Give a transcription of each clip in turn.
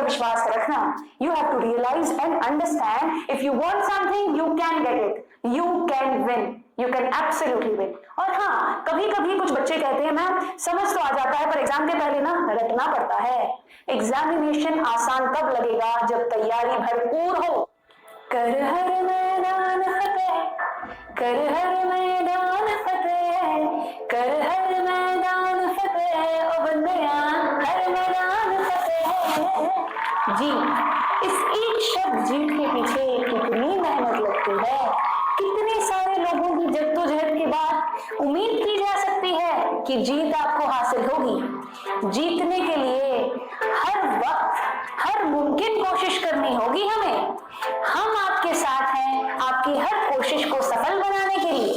विश्वास रखना। You have to realise and understand if you want something you can get it, you can win, you can absolutely win. और हाँ, कभी कभी कुछ बच्चे कहते हैं मैम समझ तो आ जाता है पर एग्जाम के पहले ना रटना पड़ता है। एग्जामिनेशन आसान तब लगेगा जब तैयारी भरपूर हो। कर हर मैदान फतेह, कर हर मैदान फतेह, कर हर मैदान फतेह, ओ बंदिया हर मैदान फतेह। जी, इस एक शब्द जीत के पीछे कितनी मेहनत लगती है, कितने सारे लोगों की जद्दोजहद के बाद उम्मीद की जा सकती है कि जीत आपको हासिल होगी। जीतने के लिए हर वक्त हर मुमकिन कोशिश करनी होगी हमें। हम आपके साथ हैं आपकी हर कोशिश को सफल बनाने के लिए।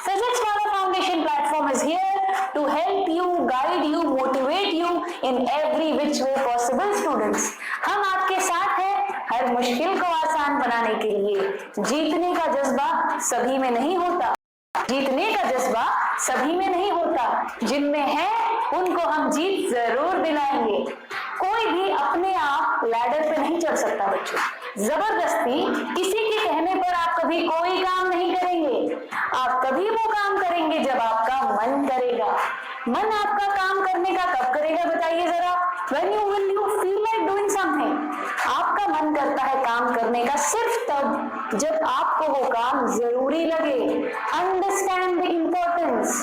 Physics Wallah foundation platform is here to help you, guide you, motivate you in every which way possible students. हम आपके साथ हैं हर मुश्किल को आसान बनाने के लिए। जीतने का जज्बा सभी में नहीं होता, जीतने का जज्बा सभी में नहीं होता, जिनमें है उनको हम जीत जरूर दिलाएंगे। कोई भी अपने आप लैडर पे नहीं चढ़ सकता बच्चों। जबरदस्ती किसी के कहने पर आप कभी कोई काम नहीं करेंगे। आप कभी वो काम करेंगे जब आपका मन करेगा। मन आपका काम करने का कब करेगा बताइए जरा? When you feel like doing something। आपका मन करता है काम करने का सिर्फ तब जब आपको वो काम जरूरी लगे। Understand the importance,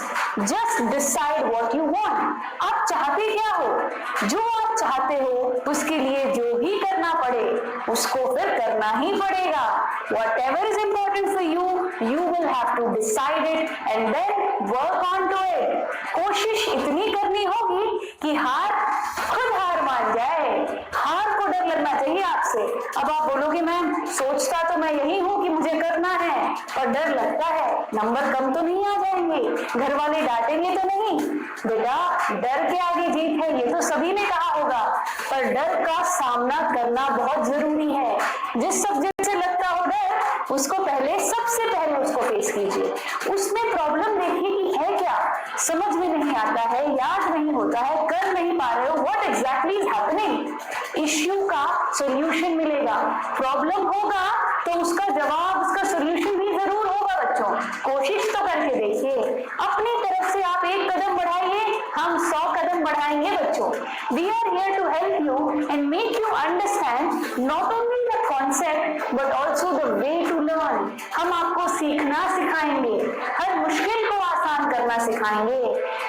just decide what you want। आप चाहते क्या हो? जो आप चाहते हो उसके लिए जो भी करना पड़े उसको फिर करना ही पड़ेगा। Whatever is important for you, you will have to decide it and then work on to it। कोशिश इतनी करनी होगी कि खुद हार मान जाए। हार को डर लगना चाहिए आपसे। अब आप बोलोगे मैम सोचता तो मैं यही हूँ कि मुझे करना है पर डर लगता है, नंबर कम तो नहीं आ जाएंगे, घर वाले डांटेंगे तो नहीं? बेटा डर के आगे जीत है ये तो सभी ने कहा होगा, पर डर का सामना करना बहुत जरूरी है। जिस सब्जेक्ट से लगता हो डर उसको सबसे पहले उसको फेस कीजिए। उसमें प्रॉब्लम देखिए कि है क्या, समझ में नहीं आता है, याद नहीं होता है, कर नहीं पा रहे हो, what exactly is happening. Issue का सॉल्यूशन मिलेगा। प्रॉब्लम होगा तो उसका जवाब, उसका सॉल्यूशन भी जरूर होगा बच्चों। कोशिश तो करके देखिए, अपनी तरफ से आप एक कदम बढ़ाइए, हम 100 कदम बढ़ाएंगे बच्चों। We are here to help you and make you understand not only the concept but also the way to learn. हम आपको सीखना सिखाएंगे, हर मुश्किल को आसान करना सिखाएंगे।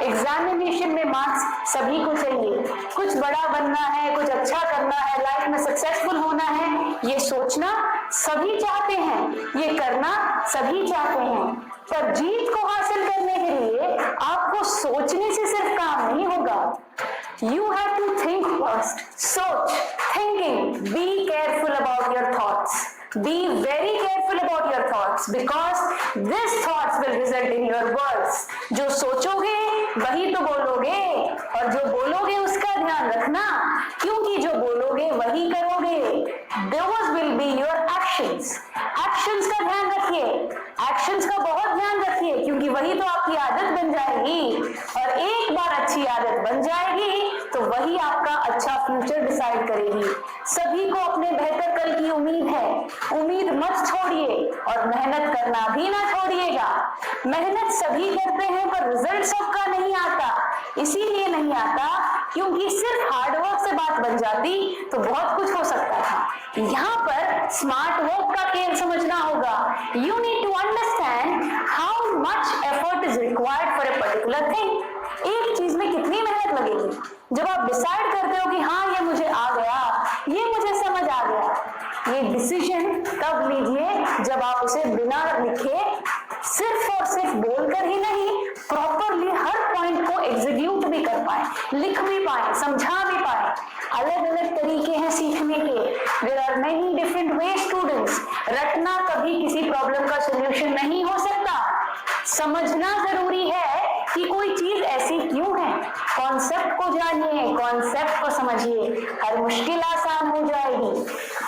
एग्जामिनेशन में मार्क्स सभी को चाहिए, कुछ बड़ा बनना है, कुछ अच्छा करना है, लाइफ में सक्सेसफुल होना है, ये सोचना सभी चाहते हैं, ये करना सभी चाहते हैं। पर जीत को हासिल करने के लिए आपको सोचने से सिर्फ काम नहीं होगा। You have to think first. सोच, thinking, be careful about your thoughts. Be very careful about your thoughts because these thoughts will result in your words. जो सोचोगे वही तो बोलोगे और जो बोलोगे उसका ध्यान रखना, क्योंकि जो बोलोगे वही करोगे। Those will be your actions. Actions का ध्यान रखिए, actions का बहुत ध्यान रखिए क्योंकि वही तो आपकी आदत बन जाएगी और एक बार अच्छी आदत बन जाएगी तो वही आपका अच्छा फ्यूचर डिसाइड करेगी। सभी को अपने बेहतर कल की उम्मीद है, उम्मीद मत छोड़िए और मेहनत करना भी ना छोड़िएगा। मेहनत सभी करते हैं पर रिजल्ट सबका नहीं आता, इसीलिए नहीं आता क्योंकि सिर्फ हार्डवर्क से बात बन जाती तो बहुत कुछ हो सकता था। यहाँ पर स्मार्ट वर्क का खेल समझना होगा। You need to understand how much effort is required for a particular thing. एक चीज में कितनी मेहनत लगेगी। जब आप डिसाइड करते हो कि हाँ ये मुझे आ गया, ये मुझे समझ आ गया, ये डिसीजन तब लीजिए जब आप उसे बिना लिखे सिर्फ और सिर्फ बोलकर ही नहीं, प्रॉपरली हर पॉइंट को एग्जीक्यूट भी कर पाए, लिख भी पाए, समझा भी पाए। अलग अलग तरीके हैं सीखने के। There are many different way students. रटना कभी किसी प्रॉब्लम का सोल्यूशन नहीं हो सकता। समझना जरूरी है कि कोई चीज ऐसी क्यों है। कॉन्सेप्ट को जानिए, कॉन्सेप्ट को समझिए, हर मुश्किल आसान हो जाएगी।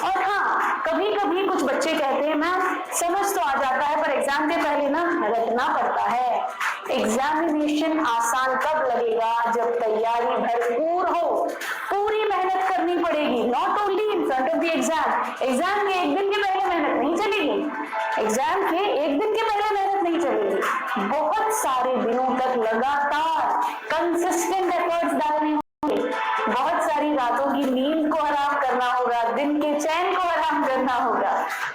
और हाँ, कभी कभी कुछ बच्चे कहते हैं मैम समझ तो आ जाता है पर एग्जाम के पहले ना रटना पड़ता है। एग्जामिनेशन आसान कब लगेगा जब तैयारी भरपूर हो, पूरी मेहनत करनी पड़ेगी। नॉट ओनली बी एग्जाम के एक दिन के पहले मेहनत नहीं चलेगी, एग्जाम के एक दिन के पहले मेहनत नहीं चलेगी, बहुत सारे दिनों तक लगातार कंसिस्टेंट एफर्ट्स डालने होंगे, बहुत सारी रातों की नींद को आराम करना होगा, दिन के चैन को आराम करना होगा,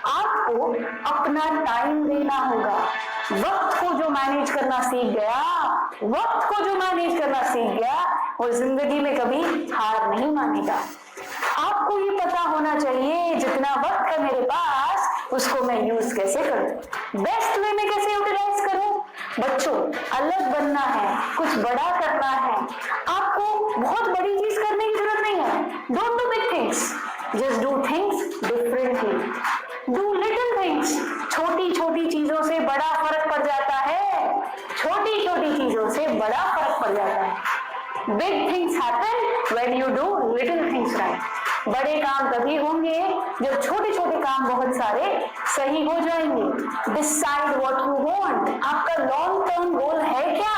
आपको अपना टाइम देना होगा। वक्त को जो मैनेज करना सीख गया, वक्त को जो मैनेज करना सीख गया, वो जिंदगी में कभी हार नहीं मानेगा। आपको ये पता होना चाहिए जितना वक्त है मेरे पास उसको मैं यूज कैसे करूं, बेस्ट वे में कैसे यूटिलाइज करूं। बच्चों, अलग बनना है, कुछ बड़ा करना है, आपको बहुत बड़ी चीज करने की जरूरत नहीं है। Don't do big things, just do things differently, do little things. छोटी छोटी चीजों से बड़ा फर्क पड़ जाता है, छोटी छोटी चीजों से बड़ा फर्क पड़ जाता है। Big things happen when you do little things right. बड़े काम तभी होंगे जब छोटे छोटे काम बहुत सारे सही हो जाएंगे। Decide what you want. आपका लॉन्ग टर्म गोल है क्या?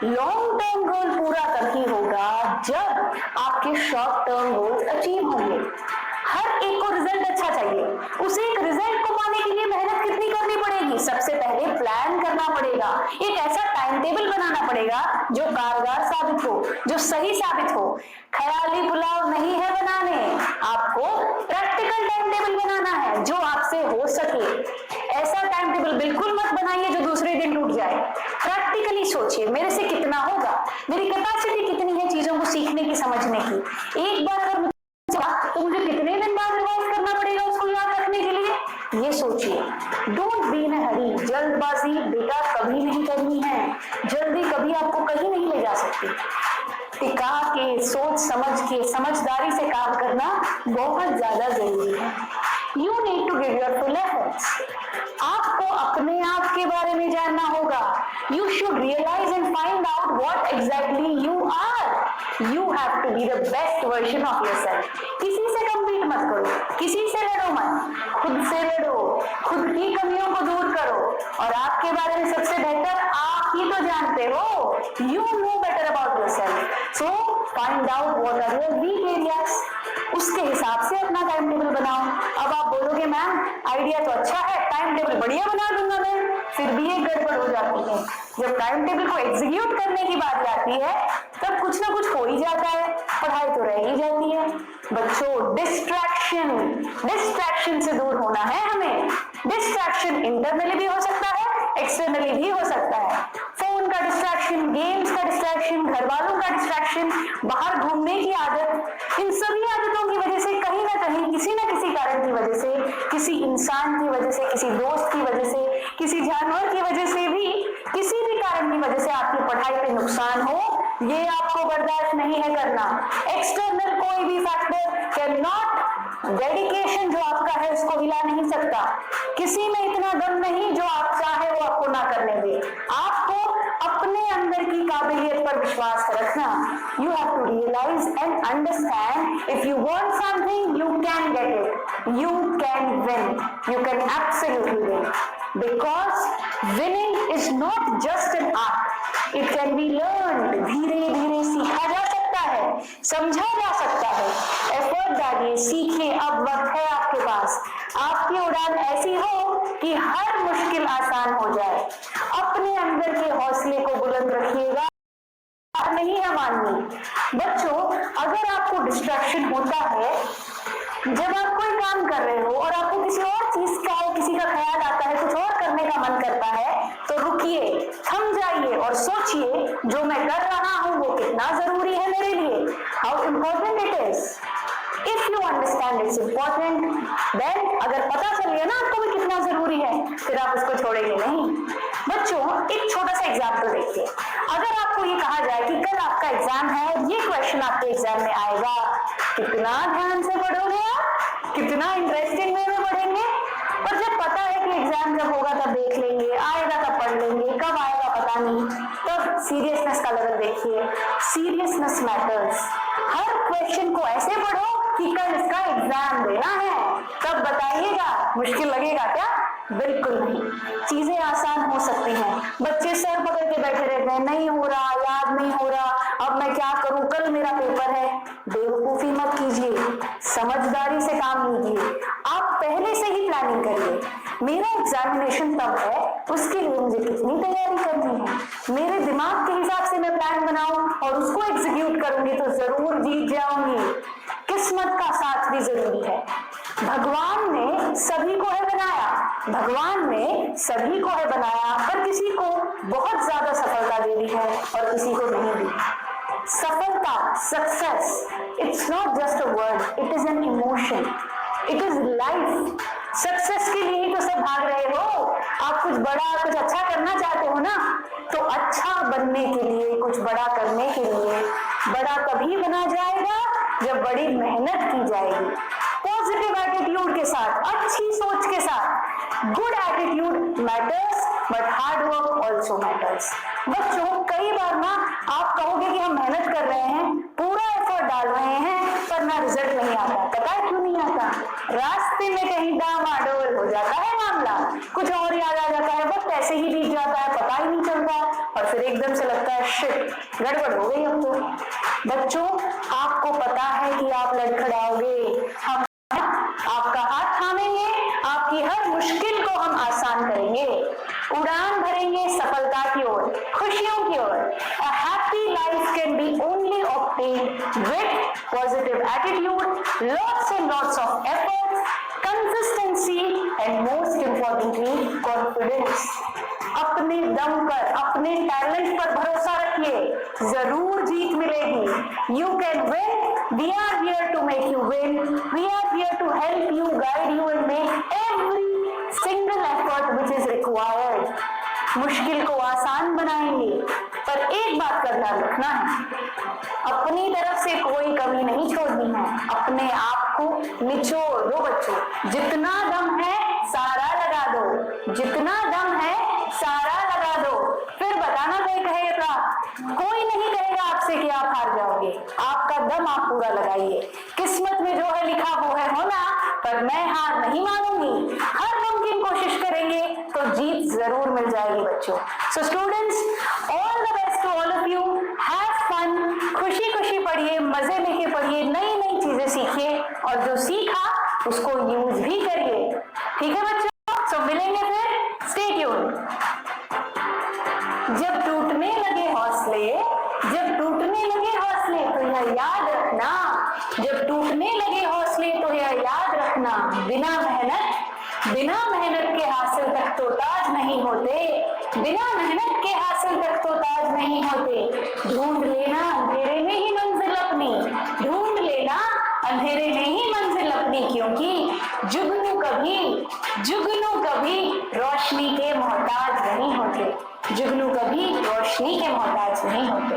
लॉन्ग टर्म गोल पूरा तभी होगा जब आपके शॉर्ट टर्म गोल्स अचीव होंगे। हर एक को रिजल्ट अच्छा चाहिए, उस एक रिजल्ट को पाने के लिए मेहनत कितनी करनी पड़ेगी? सबसे पहले प्लान करना पड़ेगा, एक ऐसा टाइम टेबल बनाना पड़ेगा जो कारगर साबित हो, जो सही साबित हो। ख्याली पुलाव नहीं है बनाने, आपको प्रैक्टिकल टाइम टेबल बनाना है जो आपसे हो सके। ऐसा टाइम टेबल बिल्कुल मत बनाइए जो दूसरे दिन टूट जाए। प्रैक्टिकली सोचिए, मेरे से कितना होगा, मेरी कैपेसिटी कितनी है चीजों को सीखने की, समझने की। एक बार अगर तो मुझे कितने दिन बाद रिवाइज करना पड़ेगा उसको याद रखने के लिए, ये सोचिए। डोंट बी इन अ हरी, जल्दबाजी बेटा कभी नहीं करनी है, जल्दी कभी आपको कहीं नहीं ले जा सकती। टिका के, सोच समझ के, समझदारी से काम करना बहुत ज्यादा जरूरी है। You need to give your full efforts. आपको अपने आप के बारे में जानना होगा। You should realise and find out what exactly you are. You have to be the best version of yourself. किसी से कंपीट मत करो, किसी से लड़ो मत, खुद से लड़ो, खुद की कमियों को दूर करो। और आपके बारे में सबसे बेहतर आप ही तो जानते हो। You know better about yourself, so find out what are your weak areas, उसके हिसाब से अपना टाइम टेबल बनाओ। अब आप बोलोगे मैम आइडिया तो अच्छा है, टाइम टेबल बढ़िया बना दूंगा मैं, फिर भी एक गड़बड़ हो जाती है। जब टाइम टेबल को एग्जीक्यूट करने की बात आती है तब कुछ ना कुछ हो ही जाता है, पढ़ाई तो रह ही जाती है। बच्चों, डिस्ट्रैक्शन से दूर होना है हमें। डिस्ट्रैक्शन इंटरनली भी हो सकता है, एक्सटर्नली भी हो सकता है। फोन का डिस्ट्रैक्शन, गेम्स का डिस्ट्रैक्शन, घर वालों का डिस्ट्रैक्शन, बाहर घूमने की आदत, इन सभी आदतों की वजह से कहीं ना कहीं, किसी न किसी कारण की वजह से, किसी इंसान की वजह से, किसी दोस्त की वजह से, किसी जानवर की वजह से भी, किसी भी कारण की वजह से आपकी पढ़ाई पे नुकसान हो, ये आपको बर्दाश्त नहीं है करना। एक्सटर्नल कोई भी फैक्टर कैन नॉट, डेडिकेशन जो आपका है उसको हिला नहीं सकता। किसी में इतना दम नहीं जो आप चाहे वो आपको ना करने दे। आपको अपने अंदर की काबिलियत पर विश्वास रखना। You have to realise and understand, if you want something you can get it, you can win, you can absolutely win, because winning is not just an art, it can be learned. धीरे धीरे सीखा जा सकता है, समझा जा सकता है। एफर्ट डालिए, सीखिए, अब वक्त है आपके पास। आपकी उड़ान ऐसी हो कि हर मुश्किल आसान हो जाए। अपने अंदर के हौसले को बुलंद रखिएगा, नहीं है माननी। बच्चों, अगर आपको डिस्ट्रैक्शन होता है, जब आप कोई काम कर रहे हो और आपको किसी और चीज का, किसी का ख्याल आता है, कुछ और करने का मन करता है, तो रुकिए, थम जाइए और सोचिए जो मैं कर रहा हूं वो कितना जरूरी है मेरे लिए, how important it is. If you understand it's important, then अगर पता चल गया ना आपको भी कितना जरूरी है, फिर आप उसको छोड़ेंगे नहीं। बच्चों, एक छोटा सा एग्जाम्पल देखिए। अगर आपको ये कहा जाए कि कल आपका एग्जाम है और ये क्वेश्चन आपके एग्जाम में आएगा, कितना ध्यान से पढ़ोगे आप, कितना इंटरेस्टिंग वे में पढ़ेंगे। पर जब पता है कि एग्जाम जब होगा तब देख लेंगे, आएगा तब पढ़ लेंगे, कब आएगा पता नहीं, तब सीरियसनेस का लेवल देखिए। Seriousness matters. हर क्वेश्चन को ऐसे पढ़ो कि कल इसका एग्जाम देना है, तब बताइएगा मुश्किल लगेगा क्या? बिल्कुल नहीं। चीजें आसान हो सकती हैं। बच्चे सर पकड़ के बैठे रहते हैं, नहीं हो रहा, याद नहीं हो रहा, अब मैं क्या करूं, कल मेरा पेपर है। बेवकूफी मत कीजिए, समझदारी से काम लीजिए। आप पहले से ही प्लानिंग करिए, मेरा एग्जामिनेशन तब है, उसके लिए मुझे कितनी तैयारी करनी है, मेरे दिमाग के हिसाब से मैं प्लान बनाऊं और उसको एग्जीक्यूट करूंगी तो जरूर जीत जाऊंगी। किस्मत का साथ भी जरूरी है। भगवान ने सभी को है बनाया, भगवान ने सभी को है बनाया, पर किसी को बहुत ज्यादा सफलता दे दी है और किसी को नहीं दी। सफलता, success, it's not just a word, it is an emotion, it is life. Success के लिए ही तो सब भाग रहे हो। आप कुछ बड़ा, कुछ अच्छा करना चाहते हो ना, तो अच्छा बनने के लिए, कुछ बड़ा करने के लिए, बड़ा तभी बना जाएगा जब बड़ी मेहनत की जाएगी, पॉजिटिव एटीट्यूड के साथ, अच्छी सोच के साथ। Good attitude matters but hard work also matters. बच्चों, कई बार ना आप कहोगे कि हम मेहनत कर रहे हैं, पूरा एफर्ट डाल रहे हैं, पर ना रिजल्ट नहीं आता। पता है क्यों नहीं आता? रास्ते में कहीं डामाडोल हो जाता है मामला, कुछ और याद आ जाता है, वक्त ऐसे ही बीत जाता है, पता ही नहीं चलता, और फिर एकदम से लगता है शिट, गड़बड़ हो गई अब तो। बच्चों, आपको पता है कि आप लड़खड़ाओगे, हम आपका हाथ थामेंगे, आपकी हर मुश्किल को हम आसान करेंगे, उड़ान भरेंगे सफलता की ओर, खुशियों की ओर। A happy life can be only obtained with positive attitude, lots and lots of efforts, consistency and most importantly confidence। अपने दम पर, अपने टैलेंट पर भरोसा रखिए, जरूर जीत मिलेगी। You can win, we are here to make you win, we are here to help you, guide you and make every single effort which is required। मुश्किल को आसान बनाएंगे, पर एक बात का ध्यान रखना है, अपनी तरफ से कोई कमी नहीं छोड़नी है, अपने आप को निचोड़ दो बच्चों, जितना दम है सारा लगा दो, जितना दम है सारा लगा दो। फिर बताना कोई कहेगा, कोई नहीं कहेगा आपसे कि आप हार जाओगे, आपका दम आप पूरा लगाइए। किस्मत में जो है लिखा वो है होना, पर मैं हार नहीं मानूंगी, हर मुमकिन कोशिश करेंगे तो जीत जरूर मिल जाएगी बच्चों। So students, all the best to all of you, have fun, खुशी खुशी पढ़िए, मजे लेके पढ़िए, नई नई चीजें सीखिए, और जो सीखा उसको यूज भी करिए। ठीक है बच्चों? सो मिलेंगे फिर, स्टे ट्यून्ड। जब टूटने लगे हौसले, जब टूटने लगे हौसले तो यह याद रखना, जब टूटने लगे हौसले तो यह याद रखना, बिना मेहनत के हासिल तक तो ताज नहीं होते, बिना मेहनत के हासिल तक तो ताज नहीं होते। ढूंढ लेना अंधेरे में ही मंजिल अपनी, ढूंढ लेना अंधेरे में ही मंजिल अपनी, क्योंकि जुगनू कभी रोशनी के मोहताज नहीं होते, जुगनू कभी रोशनी के मोहताज नहीं होते।